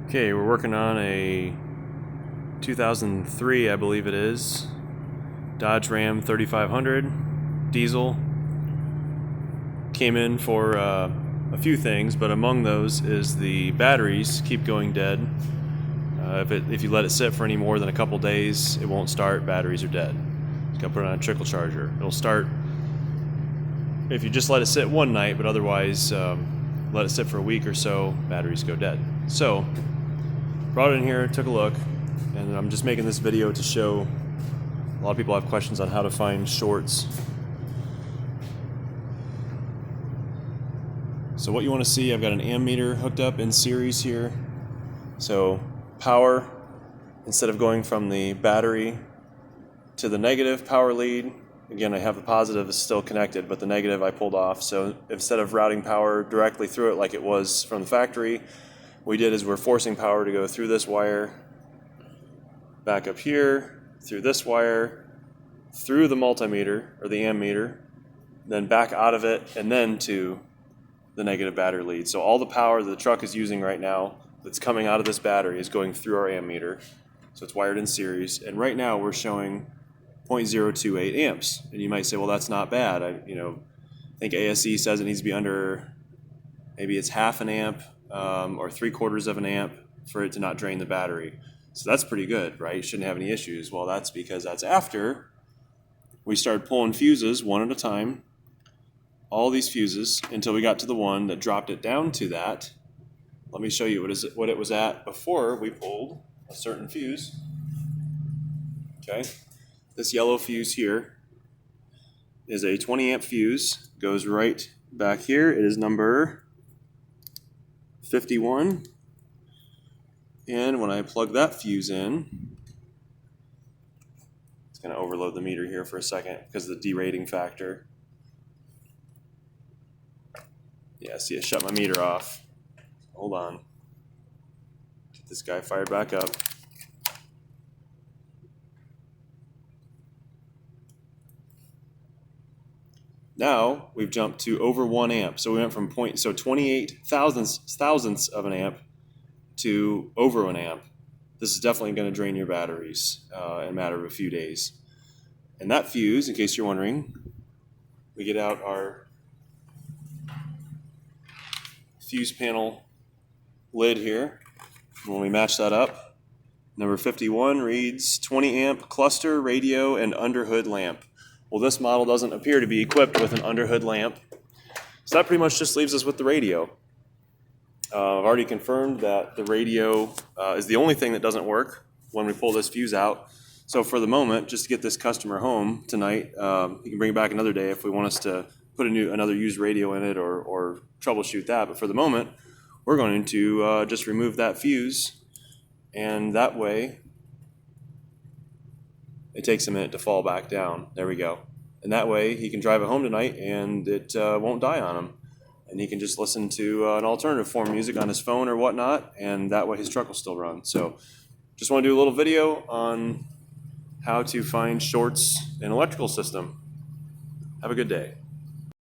Okay, we're working on a 2003, I believe it is, Dodge Ram 3500 diesel. Came in for a few things, but among those is the batteries keep going dead. If you let it sit for any more than a couple days, it won't start. Batteries are dead. You gotta put it on a trickle charger. It'll start if you just let it sit one night, but otherwise let it sit for a week or so, batteries go dead. So brought it in here, took a look, and I'm just making this video to show a lot of people have questions on how to find shorts. So what you want to see, I've got an ammeter hooked up in series here. So power, instead of going from the battery to the negative power lead, again I have the positive is still connected, but the negative I pulled off. So instead of routing power directly through it like it was from the factory, what we did is we're forcing power to go through this wire, back up here, through this wire, through the multimeter or the ammeter, then back out of it, and then to the negative battery lead. So all the power that the truck is using right now that's coming out of this battery is going through our ammeter. So it's wired in series, and right now we're showing 0.028 amps. And you might say, well, that's not bad. I think ASE says it needs to be under, maybe it's half an amp or 3/4 of an amp for it to not drain the battery. So that's pretty good, right? You shouldn't have any issues. Well, that's because that's after we started pulling fuses one at a time, all these fuses, until we got to the one that dropped it down to that. Let me show you what it was at before we pulled a certain fuse. Okay, this yellow fuse here is a 20 amp fuse, goes right back here. It is number 51. And when I plug that fuse in, it's going to overload the meter here for a second because of the derating factor. Yeah, see, it shut my meter off. Hold on. Get this guy fired back up. Now we've jumped to over 1 amp. So we went from 28 thousandths of an amp to over an amp. This is definitely going to drain your batteries in a matter of a few days. And that fuse, in case you're wondering, we get out our fuse panel lid here. When we match that up, number 51 reads 20 amp cluster, radio, and underhood lamp. Well, this model doesn't appear to be equipped with an underhood lamp, so that pretty much just leaves us with the radio. I've already confirmed that the radio is the only thing that doesn't work when we pull this fuse out. So for the moment, just to get this customer home tonight, you can bring it back another day if we want us to put another used radio in it or troubleshoot that. But for the moment, we're going to just remove that fuse, and that way it takes a minute to fall back down. There we go. And that way he can drive it home tonight and it won't die on him. And he can just listen to an alternative form of music on his phone or whatnot, and that way his truck will still run. So just want to do a little video on how to find shorts in an electrical system. Have a good day.